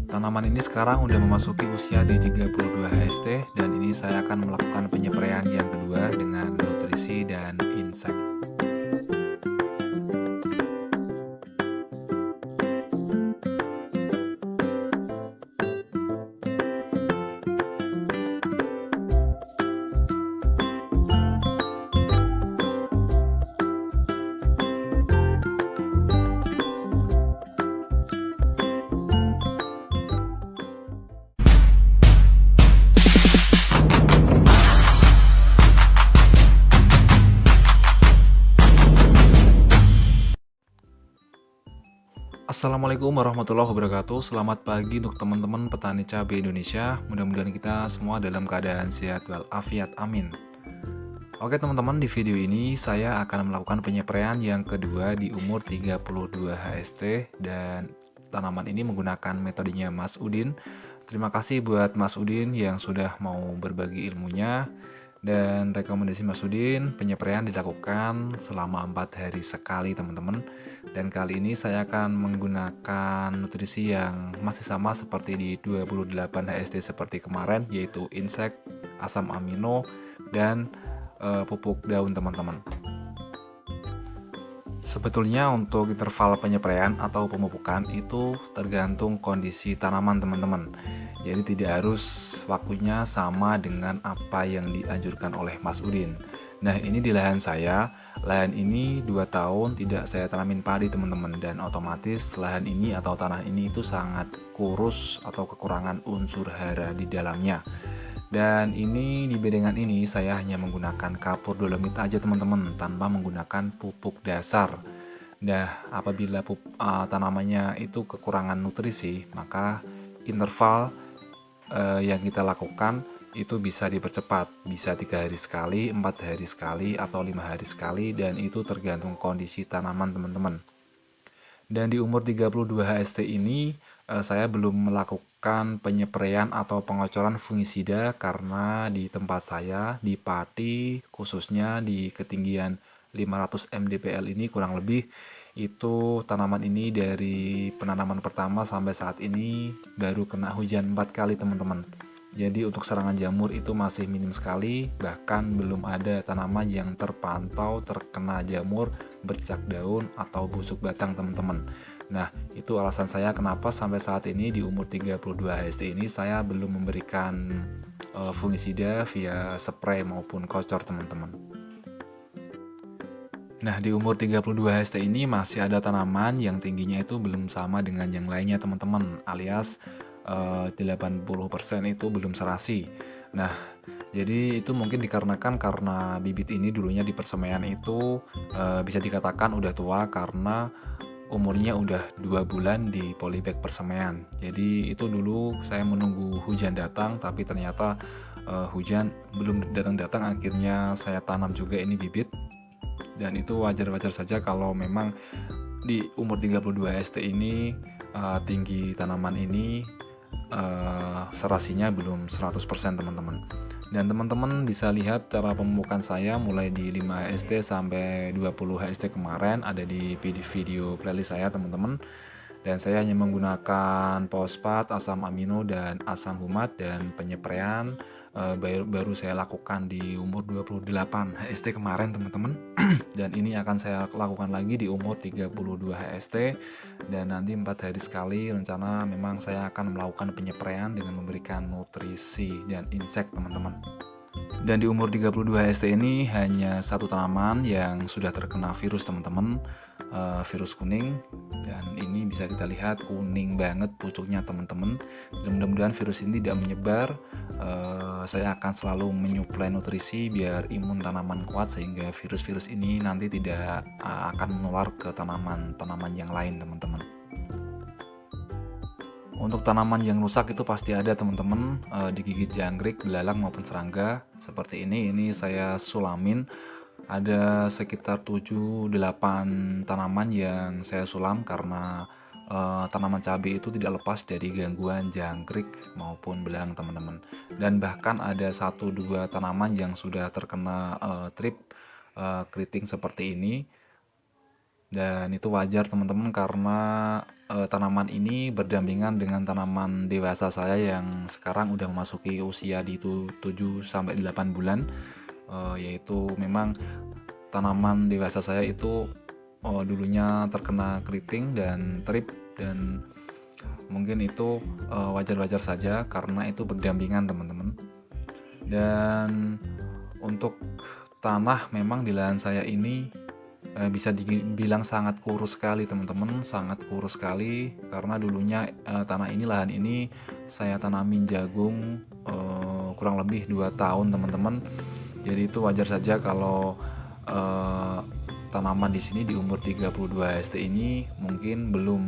Tanaman ini sekarang udah memasuki usia di 32 HST dan ini saya akan melakukan penyepreian yang kedua dengan nutrisi dan insek. Assalamualaikum warahmatullahi wabarakatuh. Selamat pagi untuk teman-teman petani cabai Indonesia. Mudah-mudahan kita semua dalam keadaan sehat walafiat, amin. Oke teman-teman, di video ini saya akan melakukan penyepreian yang kedua di umur 32 HST dan tanaman ini menggunakan metodenya Mas Udin. Terima kasih buat Mas Udin yang sudah mau berbagi ilmunya. Dan rekomendasi Mas Udin, penyepreian dilakukan selama 4 hari sekali teman-teman. Dan kali ini saya akan menggunakan nutrisi yang masih sama seperti di 28 HST seperti kemarin, yaitu insek, asam amino, dan pupuk daun teman-teman. Sebetulnya untuk interval penyepreian atau pemupukan itu tergantung kondisi tanaman teman-teman. Jadi tidak harus waktunya sama dengan apa yang dianjurkan oleh Mas Udin. Nah ini di lahan saya, lahan ini 2 tahun tidak saya tanamin padi teman-teman. Dan otomatis lahan ini atau tanah ini itu sangat kurus atau kekurangan unsur hara di dalamnya. Dan ini di bedengan ini saya hanya menggunakan kapur dolomit aja teman-teman, tanpa menggunakan pupuk dasar. Nah apabila tanamannya itu kekurangan nutrisi, maka interval yang kita lakukan itu bisa dipercepat, bisa 3 hari sekali, 4 hari sekali, atau 5 hari sekali, dan itu tergantung kondisi tanaman teman-teman. Dan di umur 32 HST ini saya belum melakukan penyepreian atau pengocoran fungisida karena di tempat saya di padi khususnya di ketinggian 500 mdpl ini kurang lebih itu tanaman ini dari penanaman pertama sampai saat ini baru kena hujan 4 kali teman-teman. Jadi untuk serangan jamur itu masih minim sekali, bahkan belum ada tanaman yang terpantau terkena jamur, bercak daun, atau busuk batang teman-teman. Nah itu alasan saya kenapa sampai saat ini di umur 32 HST ini saya belum memberikan fungisida via spray maupun kocor teman-teman. Nah di umur 32 HST ini masih ada tanaman yang tingginya itu belum sama dengan yang lainnya teman-teman, alias 80% itu belum serasi. Nah jadi itu mungkin dikarenakan karena bibit ini dulunya di persemaian itu bisa dikatakan udah tua karena umurnya udah 2 bulan di polybag persemaian. Jadi itu dulu saya menunggu hujan datang, tapi ternyata hujan belum datang-datang, akhirnya saya tanam juga ini bibit. Dan itu wajar-wajar saja kalau memang di umur 32 HST ini tinggi tanaman ini serasinya belum 100% teman-teman. Dan teman-teman bisa lihat cara pemupukan saya mulai di 5 HST sampai 20 HST kemarin ada di video playlist saya teman-teman. Dan saya hanya menggunakan fosfat, asam amino, dan asam humat, dan penyepreian baru saya lakukan di umur 28 HST kemarin teman-teman. Dan ini akan saya lakukan lagi di umur 32 HST, dan nanti 4 hari sekali rencana memang saya akan melakukan penyepreian dengan memberikan nutrisi dan insek teman-teman. Dan di umur 32 HST ini hanya satu tanaman yang sudah terkena virus teman-teman, virus kuning. Dan ini bisa kita lihat kuning banget pucuknya teman-teman. Dan mudah-mudahan virus ini tidak menyebar. Saya akan selalu menyuplai nutrisi biar imun tanaman kuat sehingga virus-virus ini nanti tidak akan menular ke tanaman-tanaman yang lain teman-teman. Untuk tanaman yang rusak itu pasti ada teman-teman, digigit jangkrik, belalang maupun serangga seperti ini saya sulamin. Ada sekitar 7-8 tanaman yang saya sulam karena tanaman cabai itu tidak lepas dari gangguan jangkrik maupun belalang teman-teman. Dan bahkan ada 1-2 tanaman yang sudah terkena trip keriting seperti ini. Dan itu wajar teman-teman karena tanaman ini berdampingan dengan tanaman dewasa saya yang sekarang udah memasuki usia di 7 sampai 8 bulan. Yaitu memang tanaman dewasa saya itu dulunya terkena keriting dan trip, dan mungkin itu wajar-wajar saja karena itu berdampingan teman-teman. Dan untuk tanah, memang di lahan saya ini bisa dibilang sangat kurus sekali teman-teman, sangat kurus sekali karena dulunya tanah ini, lahan ini saya tanamin jagung kurang lebih 2 tahun teman-teman. Jadi itu wajar saja kalau tanaman di sini di umur 32 ST ini mungkin belum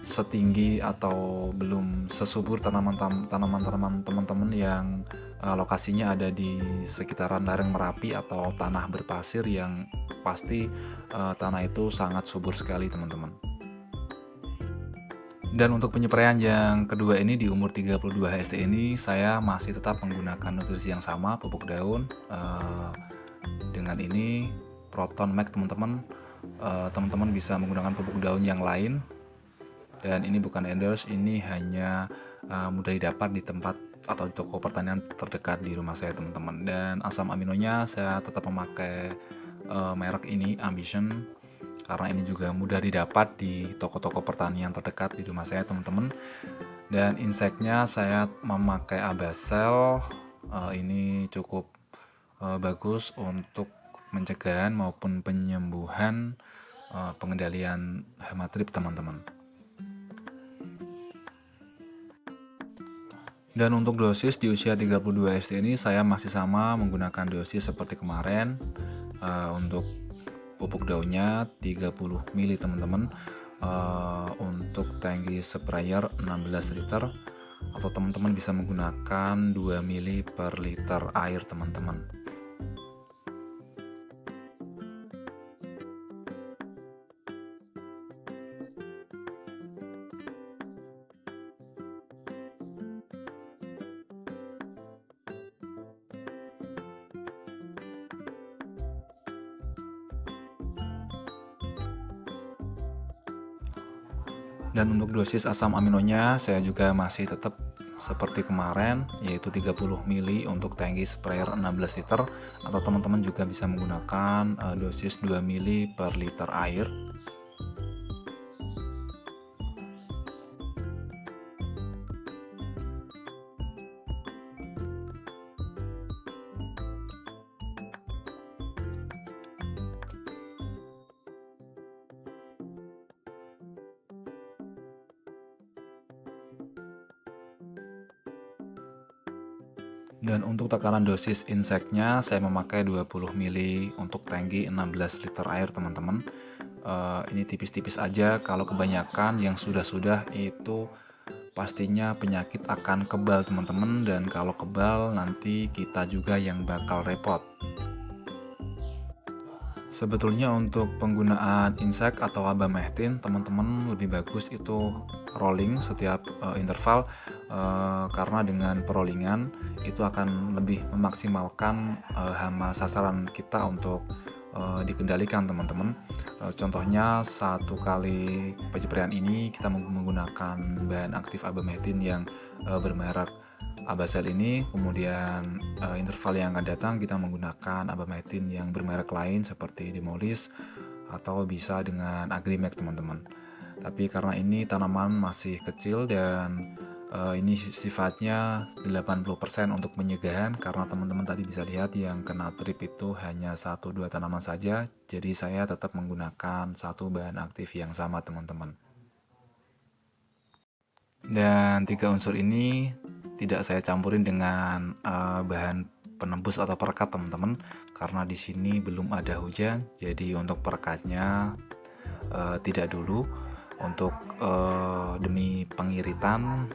setinggi atau belum sesubur tanaman-tanaman teman-teman yang lokasinya ada di sekitaran lereng Merapi atau tanah berpasir yang pasti tanah itu sangat subur sekali teman-teman. Dan untuk penyepreian yang kedua ini di umur 32 HST ini saya masih tetap menggunakan nutrisi yang sama, pupuk daun dengan ini Proton Max teman-teman. Teman-teman bisa menggunakan pupuk daun yang lain. Dan ini bukan endorse, ini hanya mudah didapat di tempat atau di toko pertanian terdekat di rumah saya teman-teman. Dan asam aminonya saya tetap memakai merek ini, Ambition, karena ini juga mudah didapat di toko-toko pertanian terdekat di rumah saya teman-teman. Dan inseknya saya memakai Abacel, ini cukup bagus untuk pencegahan maupun penyembuhan pengendalian hama trip teman-teman. Dan untuk dosis di usia 32 ST ini saya masih sama menggunakan dosis seperti kemarin. Untuk pupuk daunnya 30 ml teman-teman. Untuk tangki sprayer 16 liter, atau teman-teman bisa menggunakan 2 ml per liter air teman-teman. Dan untuk dosis asam aminonya saya juga masih tetap seperti kemarin, yaitu 30 ml untuk tangki sprayer 16 liter, atau teman-teman juga bisa menggunakan dosis 2 ml per liter air. Dan untuk takaran dosis inseknya saya memakai 20 ml untuk tangki 16 liter air teman-teman. Ini tipis-tipis aja, kalau kebanyakan yang sudah-sudah itu pastinya penyakit akan kebal teman-teman, dan kalau kebal nanti kita juga yang bakal repot. Sebetulnya untuk penggunaan insek atau abamectin teman-teman lebih bagus itu rolling setiap interval, karena dengan perollingan itu akan lebih memaksimalkan hama sasaran kita untuk dikendalikan teman-teman. Contohnya satu kali penyepreian ini kita menggunakan bahan aktif abamectin yang bermerek Abacel ini, kemudian interval yang akan datang kita menggunakan abamectin yang bermerek lain seperti Demolis atau bisa dengan Agrimax teman-teman. Tapi karena ini tanaman masih kecil dan ini sifatnya 80% untuk pencegahan, karena teman-teman tadi bisa lihat yang kena trip itu hanya 1-2 tanaman saja, jadi saya tetap menggunakan satu bahan aktif yang sama teman-teman. Dan 3 unsur ini tidak saya campurin dengan bahan penembus atau perekat teman-teman, karena di sini belum ada hujan, jadi untuk perekatnya tidak dulu, untuk demi pengiritan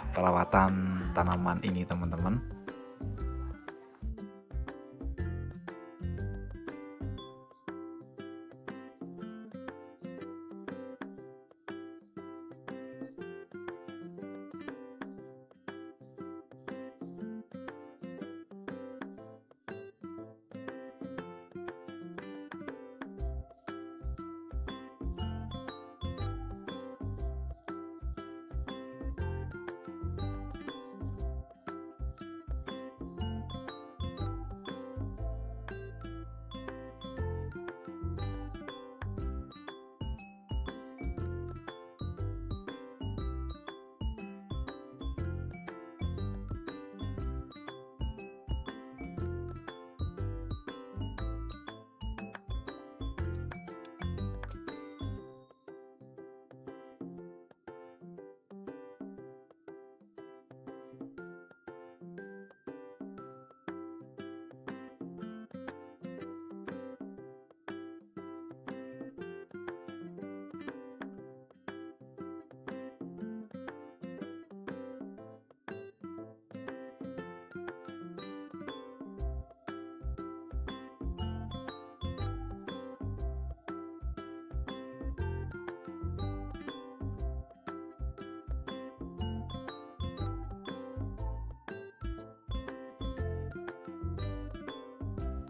perawatan tanaman ini teman-teman.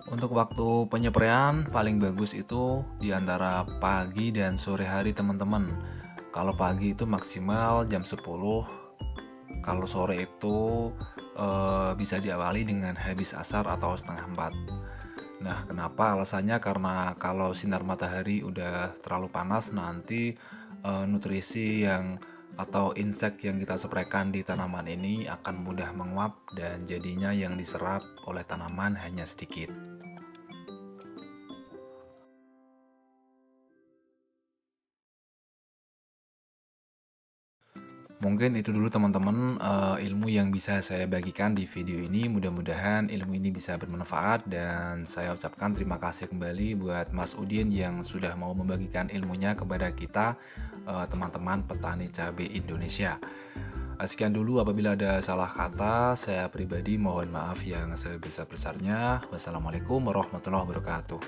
Untuk waktu penyepraian paling bagus itu di antara pagi dan sore hari teman-teman. Kalau pagi itu maksimal jam 10, kalau sore itu bisa diawali dengan habis asar atau setengah 4. Nah, kenapa? Alasannya karena kalau sinar matahari udah terlalu panas nanti nutrisi yang atau insek yang kita spraykan di tanaman ini akan mudah menguap dan jadinya yang diserap oleh tanaman hanya sedikit. Mungkin itu dulu teman-teman ilmu yang bisa saya bagikan di video ini. Mudah-mudahan ilmu ini bisa bermanfaat dan saya ucapkan terima kasih kembali buat Mas Udin yang sudah mau membagikan ilmunya kepada kita teman-teman petani cabai Indonesia. Sekian dulu, apabila ada salah kata saya pribadi mohon maaf yang sebesar-besarnya. Wassalamualaikum warahmatullahi wabarakatuh.